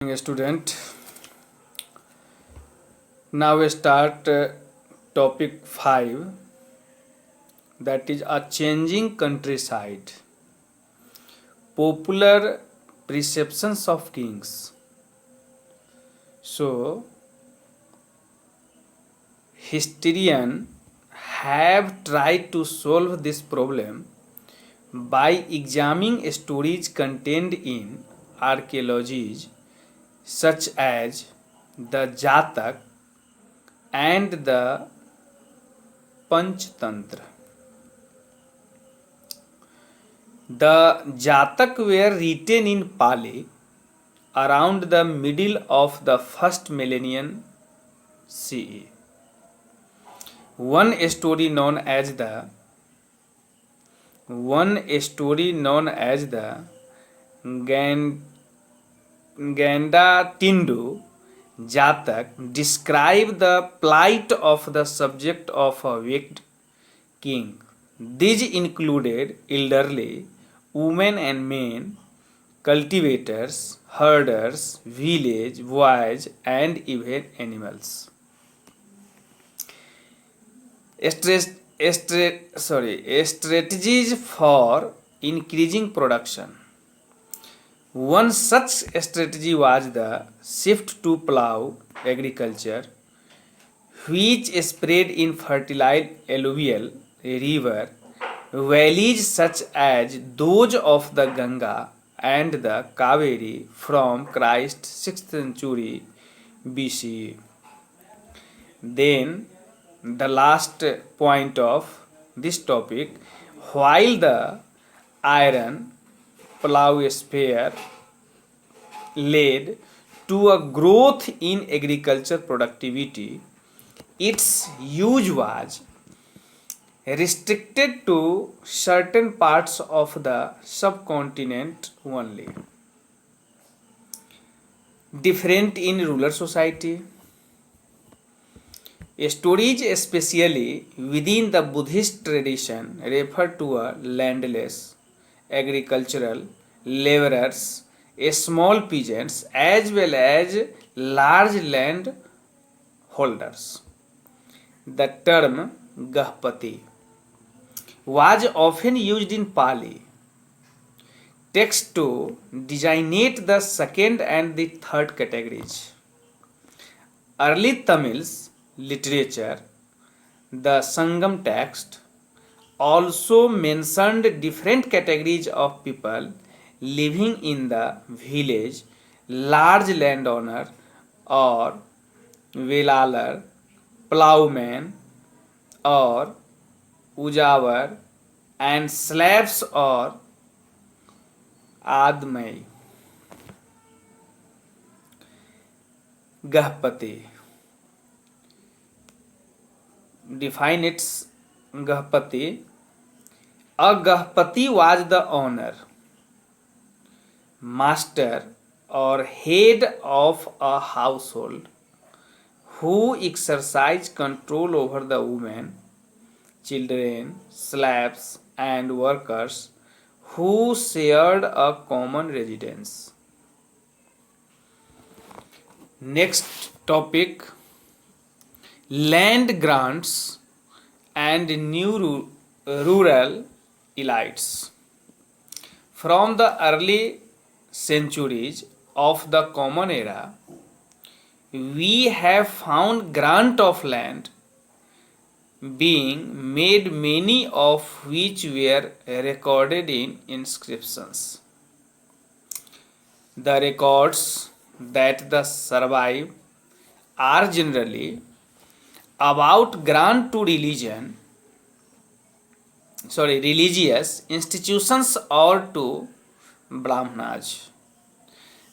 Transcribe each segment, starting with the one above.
Student, now we start topic 5, that is a changing countryside, popular perceptions of kings. So historians have tried to solve this problem by examining stories contained in archaeologies such as the Jatak and the Panchtantra. The Jatak were written in Pali around the middle of the first millennium CE. One story known as the Ganda Tindu Jatak describe the plight of the subject of a wicked king. These included elderly, women and men, cultivators, herders, village boys, and even animals. Strategies for increasing production. One such strategy was the shift to plough agriculture, which spread in fertile alluvial river valleys such as those of the Ganga and the Kaveri from Christ 6th century BCE. Then the last point of this topic, while the iron plough spear led to a growth in agriculture productivity, its use was restricted to certain parts of the subcontinent only. Different in rural society. Stories, especially within the Buddhist tradition, refer to a landless, agricultural laborers, small peasants, as well as large land holders. The term Gahpati was often used in Pali text to designate the second and the third categories. Early Tamil's literature, the Sangam text, also mentioned different categories of people living in the village: large landowner or velalar, plowman or ujavar, and slaves or admai. Gahpati. Define its Gahpati. A Gahpati was the owner, master or head of a household who exercised control over the women, children, slaves, and workers who shared a common residence. Next topic, land grants and new rural elites. From the early centuries of the Common Era, we have found grant of land being made, many of which were recorded in inscriptions. The records that survive are generally about grant to religious institutions or to Brahmanas.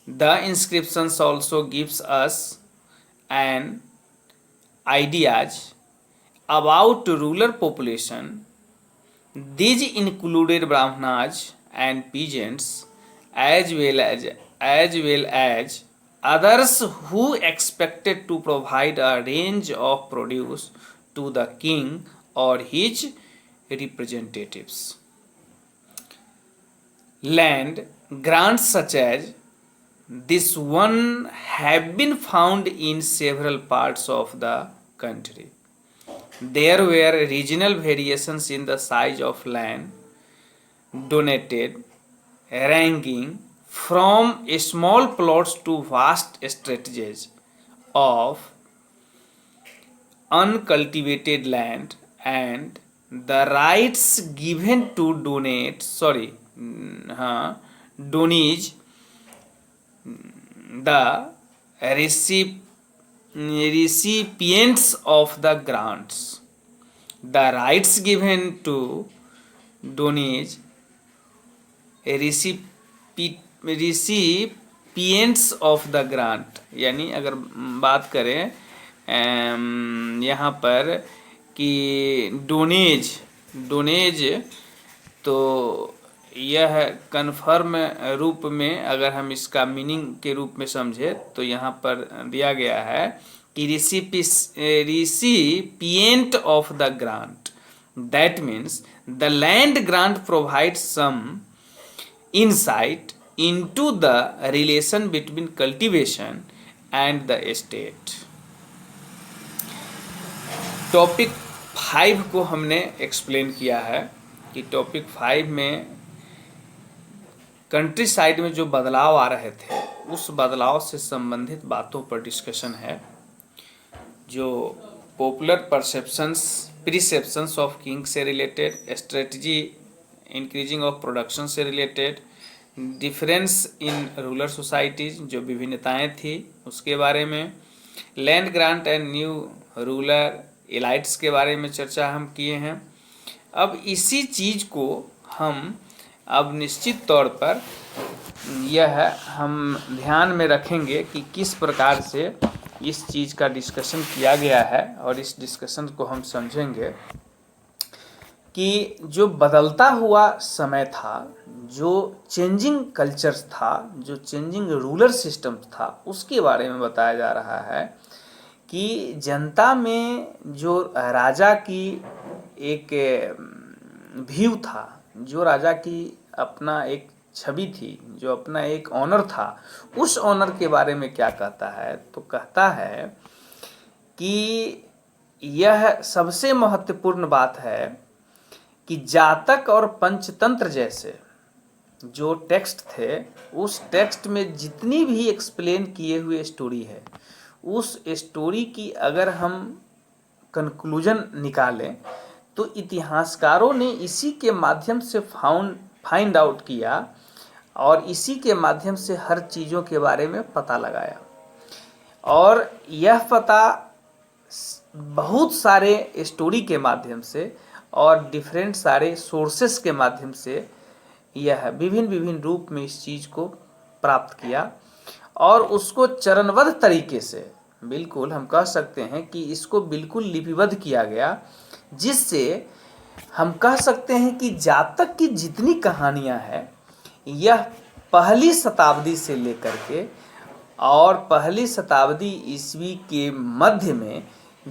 The inscriptions also gives us an ideas about rural population. These included Brahmanas and peasants as well as others who expected to provide a range of produce to the king or his representatives. Land grants such as this one have been found in several parts of the country. There were regional variations in the size of land donated, ranging from small plots to vast stretches of uncultivated land, and the rights given to donage the recipients of the grants. The rights given to donage recipients of the grant, यानी अगर बात करें यहाँ पर कि डोनेज तो यह confirm रूप में अगर हम इसका मीनिंग के रूप में समझे तो यहाँ पर दिया गया है कि recipient of the grant, that means the land grant provide some insight into the relation between cultivation and the estate. Topic 5 को हमने एक्सप्लेन किया है कि टॉपिक 5 में कंट्री साइड में जो बदलाव आ रहे थे उस बदलाव से संबंधित बातों पर डिस्कशन है, जो पॉपुलर प्रिसेप्शंस ऑफ किंग से related, strategy increasing of production से related, difference in rural societies जो विभिन्नताएं थी उसके बारे में, land grant and new rural elites के बारे में चर्चा हम किए हैं। अब इसी चीज़ को हम अब निश्चित तौर पर यह हम ध्यान में रखेंगे कि किस प्रकार से इस चीज़ का डिस्कशन किया गया है, और इस डिस्कशन को हम समझेंगे कि जो बदलता हुआ समय था, जो चेंजिंग कल्चर्स था, जो चेंजिंग रूलर सिस्टम था, उसके बारे में बताया जा रहा है कि जनता में जो राजा की एक व्यू था, जो राजा की अपना एक छवि थी, जो अपना एक ऑनर था, उस ऑनर के बारे में क्या कहता है, तो कहता है कि यह सबसे महत्वपूर्ण बात है कि जातक और पंचतंत्र जैसे जो टेक्स्ट थे, उस टेक्स्ट में जितनी भी एक्सप्लेन किए हुए स्टोरी है, उस स्टोरी की अगर हम कंक्लूजन निकालें तो इतिहासकारों ने इसी के माध्यम से फाइंड आउट किया और इसी के माध्यम से हर चीज़ों के बारे में पता लगाया, और यह पता बहुत सारे स्टोरी के माध्यम से और डिफरेंट सारे सोर्सेस के माध्यम से यह विभिन्न रूप में इस चीज़ को प्राप्त किया, और उसको चरणबद्ध तरीके से बिल्कुल हम कह सकते हैं कि इसको बिल्कुल लिपिबद्ध किया गया, जिससे हम कह सकते हैं कि जातक की जितनी कहानियां हैं यह पहली शताब्दी से लेकर के और पहली शताब्दी ईस्वी के मध्य में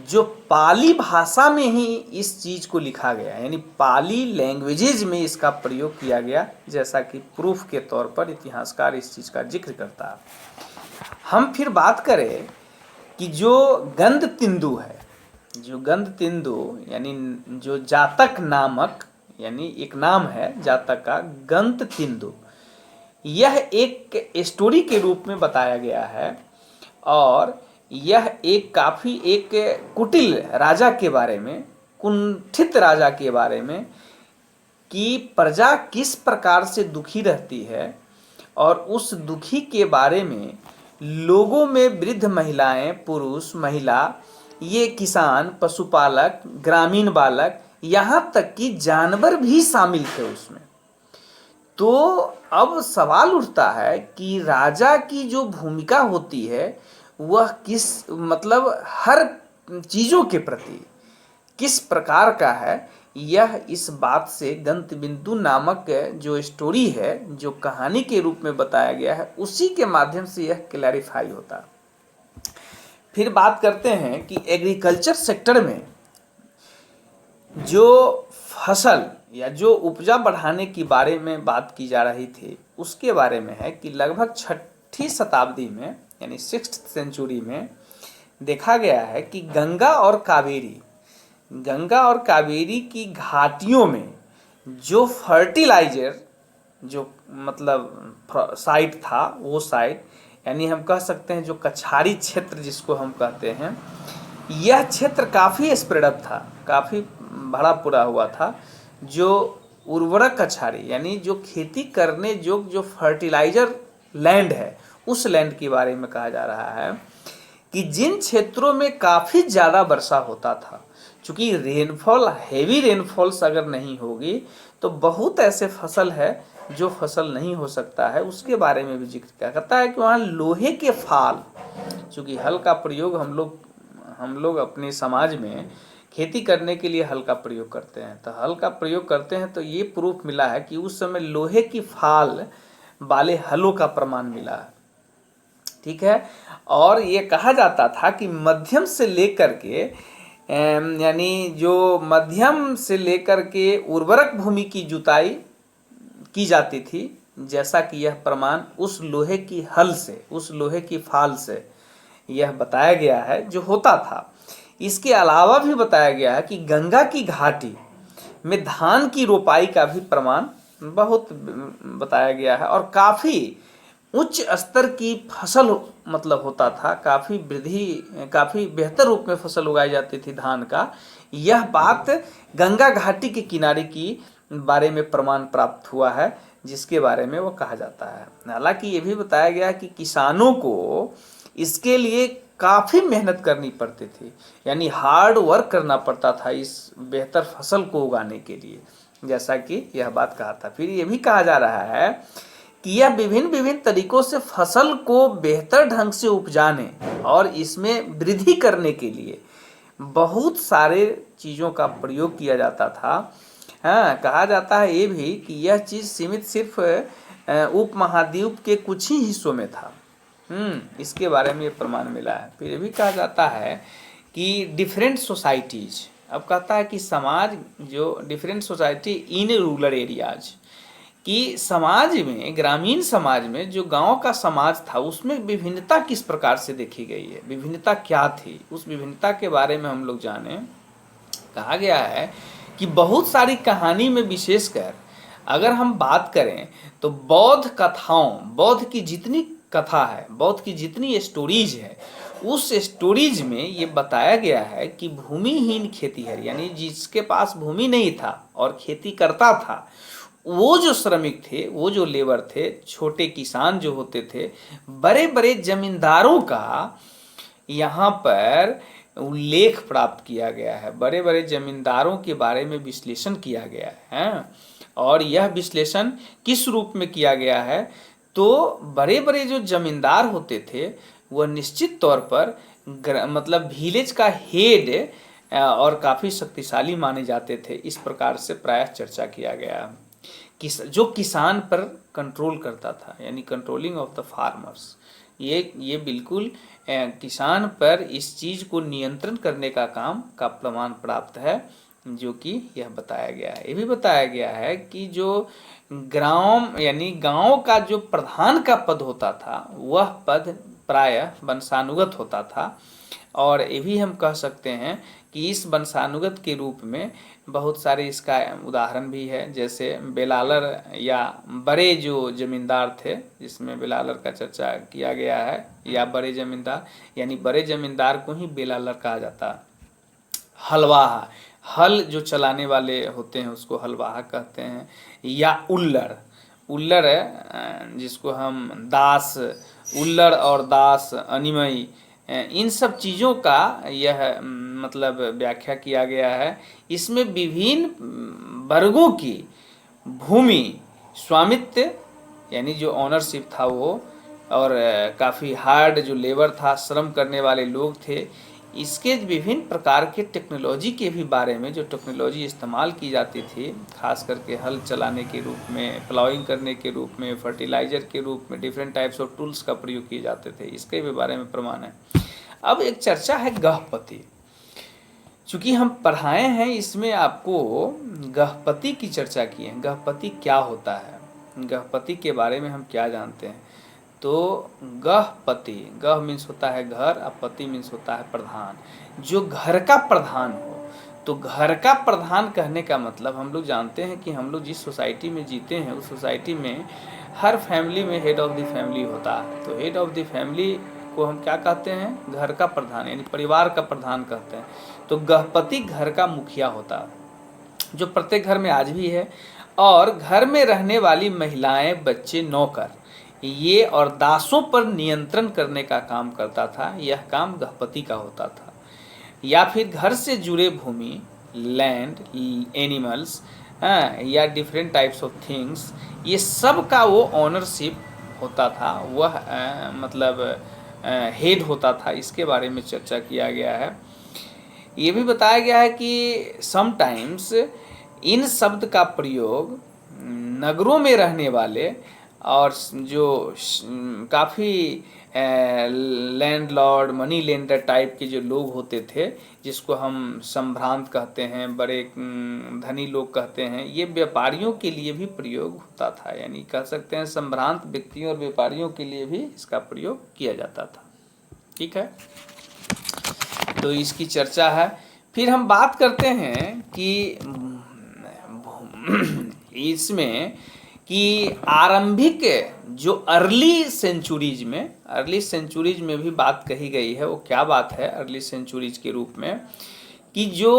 जो पाली भाषा में ही इस चीज़ को लिखा गया, यानी पाली लैंग्वेजेज में इसका प्रयोग किया गया, जैसा कि प्रूफ के तौर पर इतिहासकार इस चीज़ का जिक्र करता है। हम फिर बात करें कि जो गंध तिंदु है, जो गंध तिंदु यानी जो जातक नामक, यानी एक नाम है जातक का, गंध तिंदु, यह एक स्टोरी के रूप में बताया गया है, और यह एक काफ़ी एक कुटिल राजा के बारे में, कुंठित राजा के बारे में कि प्रजा किस प्रकार से दुखी रहती है, और उस दुखी के बारे में लोगों में वृद्ध महिलाएं, पुरुष, महिला, ये किसान, पशुपालक, ग्रामीण बालक, यहाँ तक कि जानवर भी शामिल थे उसमें। तो अब सवाल उठता है कि राजा की जो भूमिका होती है वह किस मतलब हर चीज़ों के प्रति किस प्रकार का है, यह इस बात से गंतबिंदु नामक जो स्टोरी है, जो कहानी के रूप में बताया गया है, उसी के माध्यम से यह क्लैरिफाई होता। फिर बात करते हैं कि एग्रीकल्चर सेक्टर में जो फसल या जो उपजा बढ़ाने की बारे में बात की जा रही थी, उसके बारे में है कि लगभग 6वीं शताब्दी में यानी 6th सेंचुरी में देखा गया है कि गंगा और कावेरी की घाटियों में जो फर्टिलाइजर जो मतलब साइट था, वो साइट यानी हम कह सकते हैं जो कछारी क्षेत्र जिसको हम कहते हैं, यह क्षेत्र काफ़ी स्प्रेड अप था, काफ़ी भरा पूरा हुआ था। जो उर्वरक कछारी यानी जो खेती करने जो फर्टिलाइजर लैंड है, उस लैंड के बारे में कहा जा रहा है कि जिन क्षेत्रों में काफ़ी ज़्यादा वर्षा होता था, चूँकि रेनफॉल हेवी रेनफॉल्स अगर नहीं होगी तो बहुत ऐसे फसल है जो फसल नहीं हो सकता है, उसके बारे में भी जिक्र क्या करता है कि वहाँ लोहे के फाल, चूँकि हल का प्रयोग हम लोग अपने समाज में खेती करने के लिए हल का प्रयोग करते हैं, तो हल का प्रयोग करते हैं तो ये प्रूफ मिला है कि उस समय लोहे की फाल वाले हलों का प्रमाण मिला है। ठीक है, और ये कहा जाता था कि मध्यम से लेकर के यानी जो मध्यम से लेकर के उर्वरक भूमि की जुताई की जाती थी, जैसा कि यह प्रमाण उस लोहे की हल से, उस लोहे की फाल से यह बताया गया है जो होता था। इसके अलावा भी बताया गया है कि गंगा की घाटी में धान की रोपाई का भी प्रमाण बहुत बताया गया है और काफ़ी उच्च स्तर की फसल मतलब होता था, काफ़ी बेहतर रूप में फसल उगाई जाती थी धान का। यह बात गंगा घाटी के किनारे की बारे में प्रमाण प्राप्त हुआ है, जिसके बारे में वो कहा जाता है। हालांकि ये भी बताया गया कि किसानों को इसके लिए काफ़ी मेहनत करनी पड़ती थी, यानी हार्ड वर्क करना पड़ता था इस बेहतर फसल को उगाने के लिए, जैसा कि यह बात कहा था। फिर ये भी कहा जा रहा है कि यह विभिन्न तरीकों से फसल को बेहतर ढंग से उपजाने और इसमें वृद्धि करने के लिए बहुत सारे चीज़ों का प्रयोग किया जाता था। हाँ, कहा जाता है ये भी कि यह चीज़ सीमित सिर्फ उपमहाद्वीप के कुछ ही हिस्सों में था। इसके बारे में ये प्रमाण मिला है। फिर ये भी कहा जाता है कि डिफरेंट सोसाइटीज़, अब कहता है कि समाज जो different society in rural areas, कि समाज में, ग्रामीण समाज में जो गांव का समाज था उसमें विभिन्नता किस प्रकार से देखी गई है, विभिन्नता क्या थी, उस विभिन्नता के बारे में हम लोग जाने। कहा गया है कि बहुत सारी कहानी में विशेषकर अगर हम बात करें तो बौद्ध कथाओं, बौद्ध की जितनी कथा है, बौद्ध की जितनी स्टोरीज है, उस स्टोरीज में ये बताया गया है कि भूमिहीन खेतीहर यानी जिसके पास भूमि नहीं था और खेती करता था, वो जो श्रमिक थे, वो जो लेबर थे, छोटे किसान जो होते थे, बड़े बड़े जमींदारों का यहाँ पर उल्लेख प्राप्त किया गया है। बड़े बड़े जमींदारों के बारे में विश्लेषण किया गया है और यह विश्लेषण किस रूप में किया गया है, तो बड़े बड़े जो जमींदार होते थे वह निश्चित तौर पर मतलब विलेज का हेड और काफ़ी शक्तिशाली माने जाते थे। इस प्रकार से प्रायः चर्चा किया गया जो किसान पर कंट्रोल करता था, यानी कंट्रोलिंग ऑफ द फार्मर्स। ये बिल्कुल किसान पर इस चीज़ को नियंत्रण करने का काम का प्रमाण प्राप्त है, जो कि यह बताया गया है। ये भी बताया गया है कि जो ग्राम यानी गांव का जो प्रधान का पद होता था, वह पद प्रायः वंशानुगत होता था। और ये भी हम कह सकते हैं कि इस वंशानुगत के रूप में बहुत सारे इसका उदाहरण भी है, जैसे बेलालर या बड़े जो जमींदार थे, जिसमें बेलालर का चर्चा किया गया है, या बड़े जमींदार, यानी बड़े जमींदार को ही बेलालर कहा जाता है। हलवाहा, हल जो चलाने वाले होते हैं उसको हलवाहा कहते हैं, या उल्लर, उल्लर जिसको हम दास, उल्लर और दास, अनिमई, इन सब चीज़ों का यह मतलब व्याख्या किया गया है। इसमें विभिन्न वर्गों की भूमि स्वामित्व यानी जो ऑनरशिप था वो, और काफ़ी हार्ड जो लेबर था, श्रम करने वाले लोग थे, इसके विभिन्न प्रकार के टेक्नोलॉजी के भी बारे में, जो टेक्नोलॉजी इस्तेमाल की जाती थी, खास करके हल चलाने के रूप में, प्लाइंग करने के रूप में, फर्टिलाइज़र के रूप में, डिफरेंट टाइप्स ऑफ टूल्स का प्रयोग किए जाते थे, इसके भी बारे में प्रमाण है। अब एक चर्चा है गहपति, चूँकि हम पढ़ाए हैं इसमें आपको गहपति की चर्चा की है। गहपति क्या होता है, गहपति के बारे में हम क्या जानते हैं, तो गहपति, गह मीन्स होता है घर, अपति मीन्स होता है प्रधान, जो घर का प्रधान हो। तो घर का प्रधान कहने का मतलब, हम लोग जानते हैं कि हम लोग जिस सोसाइटी में जीते हैं उस सोसाइटी में हर फैमिली में हेड ऑफ द फैमिली होता है। तो हेड ऑफ द फैमिली को हम क्या कहते हैं? घर का प्रधान, यानी परिवार का प्रधान कहते हैं। तो गहपति घर का मुखिया होता है, जो प्रत्येक घर में आज भी है। और घर में रहने वाली महिलाएं, बच्चे, नौकर, ये और दासों पर नियंत्रण करने का काम करता था। यह काम गहपति का होता था। या फिर घर से जुड़े भूमि, लैंड, एनिमल्स, या डिफरेंट टाइप्स ऑफ थिंग्स, ये सब का वो ऑनरशिप होता था, वह मतलब हेड होता था। इसके बारे में चर्चा किया गया है। ये भी बताया गया है कि समटाइम्स इन शब्द का प्रयोग नगरों में रहने वाले और जो काफ़ी लैंडलॉर्ड, मनी लेंडर टाइप के जो लोग होते थे, जिसको हम संभ्रांत कहते हैं, बड़े धनी लोग कहते हैं, ये व्यापारियों के लिए भी प्रयोग होता था। यानी कह सकते हैं संभ्रांत व्यक्तियों और व्यापारियों के लिए भी इसका प्रयोग किया जाता था। ठीक है, तो इसकी चर्चा है। फिर हम बात करते हैं कि इसमें कि आरंभिक जो अर्ली सेंचुरीज में भी बात कही गई है। वो क्या बात है अर्ली सेंचुरीज के रूप में? कि जो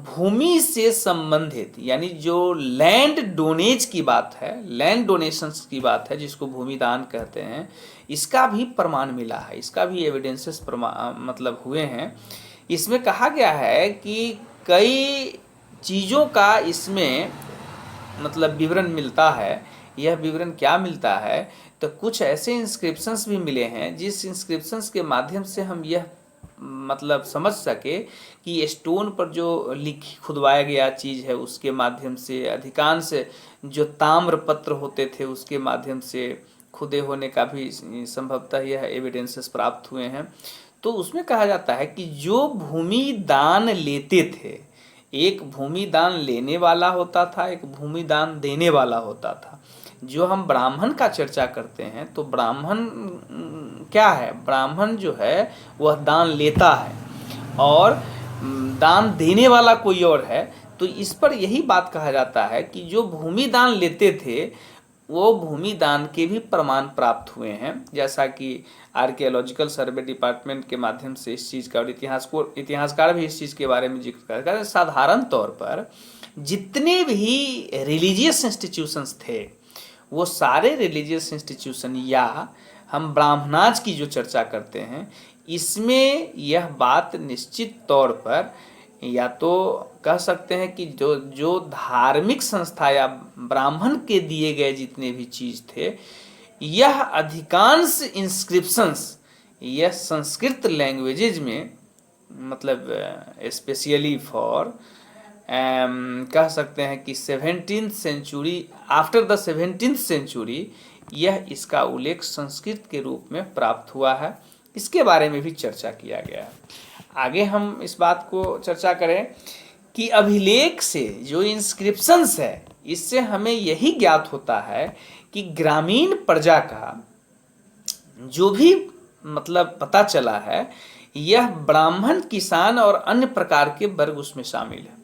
भूमि से संबंधित, यानी जो लैंड डोनेज की बात है, लैंड डोनेशंस की बात है, जिसको भूमि दान कहते हैं, इसका भी प्रमाण मिला है, इसका भी एविडेंसेस मतलब हुए हैं। इसमें कहा गया है कि कई चीज़ों का इसमें मतलब विवरण मिलता है। यह विवरण क्या मिलता है? तो कुछ ऐसे इंस्क्रिप्शंस भी मिले हैं जिस इंस्क्रिप्शंस के माध्यम से हम यह मतलब समझ सके कि स्टोन पर जो लिखी खुदवाया गया चीज़ है उसके माध्यम से, अधिकांश जो ताम्र पत्र होते थे उसके माध्यम से खुदे होने का भी संभवतः यह एविडेंसेस प्राप्त हुए हैं। तो उसमें कहा जाता है कि जो भूमि दान लेते थे, एक भूमि दान लेने वाला होता था, एक भूमि दान देने वाला होता था। जो हम ब्राह्मण का चर्चा करते हैं तो ब्राह्मण क्या है? ब्राह्मण जो है वह दान लेता है और दान देने वाला कोई और है। तो इस पर यही बात कहा जाता है कि जो भूमि दान लेते थे वो भूमि दान के भी प्रमाण प्राप्त हुए हैं, जैसा कि आर्कियोलॉजिकल सर्वे डिपार्टमेंट के माध्यम से इस चीज़ का, और इतिहासकार भी इस चीज़ के बारे में जिक्र करते हैं। साधारण तौर पर जितने भी रिलीजियस इंस्टीट्यूशंस थे वो सारे रिलीजियस इंस्टीट्यूशन, या हम ब्राह्मणाज की जो चर्चा करते हैं, इसमें यह बात निश्चित तौर पर या तो कह सकते हैं कि जो धार्मिक संस्था या ब्राह्मण के दिए गए जितने भी चीज़ थे, यह अधिकांश इंस्क्रिप्शंस यह संस्कृत लैंग्वेजेज में, मतलब स्पेशली फॉर कह सकते हैं कि 17th century, after the 17th century, यह इसका उल्लेख संस्कृत के रूप में प्राप्त हुआ है। इसके बारे में भी चर्चा किया गया है। आगे हम इस बात को चर्चा करें कि अभिलेख से जो इंस्क्रिप्शंस है, इससे हमें यही ज्ञात होता है कि ग्रामीण प्रजा का जो भी मतलब पता चला है, यह ब्राह्मण, किसान और अन्य प्रकार के वर्ग उसमें शामिल है।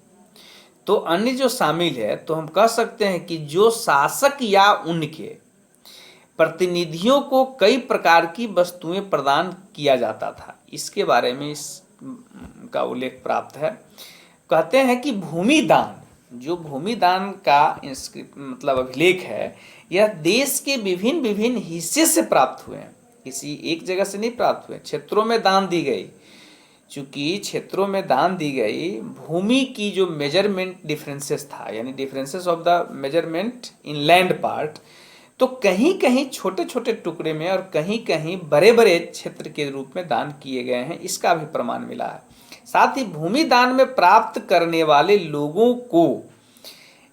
तो अन्य जो शामिल है, तो हम कह सकते हैं कि जो शासक या उनके प्रतिनिधियों को कई प्रकार की वस्तुएं प्रदान किया जाता था, इसके बारे में इसका उल्लेख प्राप्त है। कहते हैं कि भूमि दान, जो भूमि दान का मतलब अभिलेख है, यह देश के विभिन्न हिस्से से प्राप्त हुए हैं, किसी एक जगह से नहीं प्राप्त हुए। क्षेत्रों में दान दी गई, चूंकि क्षेत्रों में दान दी गई, भूमि की जो मेजरमेंट डिफरेंसेस था, यानी differences of the measurement in land part, तो कहीं कहीं छोटे छोटे टुकड़े में और कहीं कहीं बड़े बड़े क्षेत्र के रूप में दान किए गए हैं, इसका भी प्रमाण मिला है। साथ ही भूमि दान में प्राप्त करने वाले लोगों को,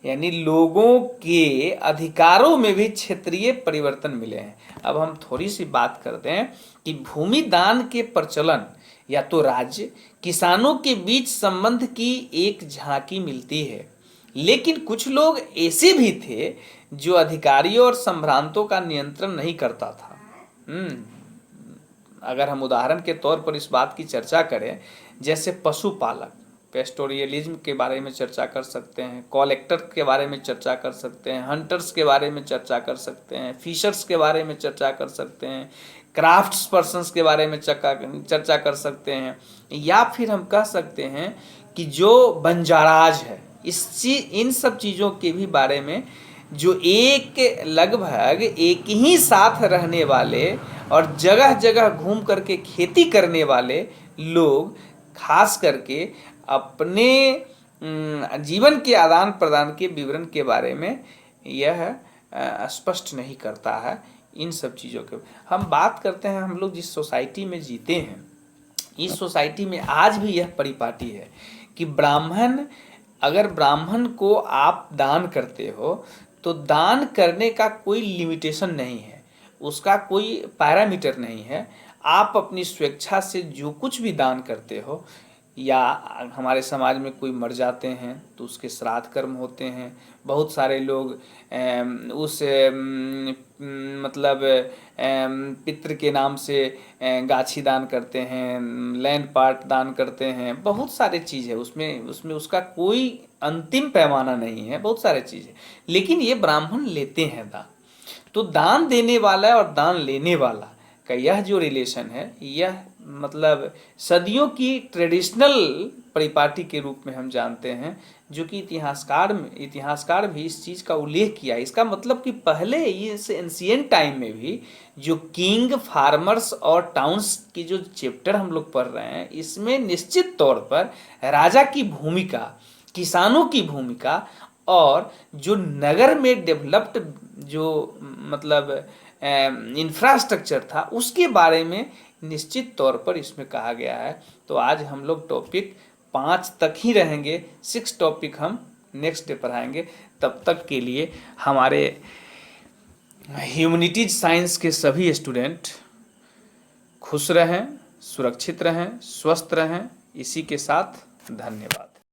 यानी लोगों के अधिकारों में भी क्षेत्रीय परिवर्तन मिले हैं। अब हम थोड़ी सी बात करते हैं कि भूमि दान के प्रचलन या तो राज्य किसानों के बीच संबंध की एक झांकी मिलती है, लेकिन कुछ लोग ऐसे भी थे जो अधिकारियों और संभ्रांतों का नियंत्रण नहीं करता था। अगर हम उदाहरण के तौर पर इस बात की चर्चा करें, जैसे पशुपालक, पेस्टोरियलिज्म के बारे में चर्चा कर सकते हैं, कलेक्टर के बारे में चर्चा कर सकते हैं, हंटर्स के बारे में चर्चा कर सकते हैं, फिशर्स के बारे में चर्चा कर सकते हैं, क्राफ्ट्स पर्सन्स के बारे में चर्चा कर सकते हैं, या फिर हम कह सकते हैं कि जो बंजाराज है, इन सब चीज़ों के भी बारे में, जो लगभग एक ही साथ रहने वाले और जगह जगह घूम करके खेती करने वाले लोग खास करके अपने जीवन के आदान प्रदान के विवरण के बारे में यह स्पष्ट नहीं करता है। इन सब चीज़ों के हम बात करते हैं, हम लोग जिस सोसाइटी में जीते हैं, इस सोसाइटी में आज भी यह परिपाटी है कि अगर ब्राह्मण को आप दान करते हो तो दान करने का कोई लिमिटेशन नहीं है, उसका कोई पैरामीटर नहीं है। आप अपनी स्वेच्छा से जो कुछ भी दान करते हो, या हमारे समाज में कोई मर जाते हैं तो उसके श्राद्ध कर्म होते हैं, बहुत सारे लोग उस मतलब पितृ के नाम से गाछी दान करते हैं, लैंड पार्ट दान करते हैं, बहुत सारे चीज़ है उसमें उसका कोई अंतिम पैमाना नहीं है, बहुत सारे चीज़ है। लेकिन ये ब्राह्मण लेते हैं दान, तो दान देने वाला और दान लेने वाला का यह जो रिलेशन है, यह मतलब सदियों की ट्रेडिशनल परिपाटी के रूप में हम जानते हैं, जो कि इतिहासकार भी इस चीज़ का उल्लेख किया है। इसका मतलब कि पहले इस एंशिएंट टाइम में भी जो किंग, फार्मर्स और टाउन्स की जो चैप्टर हम लोग पढ़ रहे हैं, इसमें निश्चित तौर पर राजा की भूमिका, किसानों की भूमिका और जो नगर में डेवलप्ड जो मतलब इंफ्रास्ट्रक्चर था उसके बारे में निश्चित तौर पर इसमें कहा गया है। तो आज हम लोग टॉपिक 5 तक ही रहेंगे, 6 टॉपिक हम नेक्स्ट डे पढ़ाएंगे। तब तक के लिए हमारे ह्यूमैनिटीज साइंस के सभी स्टूडेंट खुश रहें, सुरक्षित रहें, स्वस्थ रहें। इसी के साथ धन्यवाद।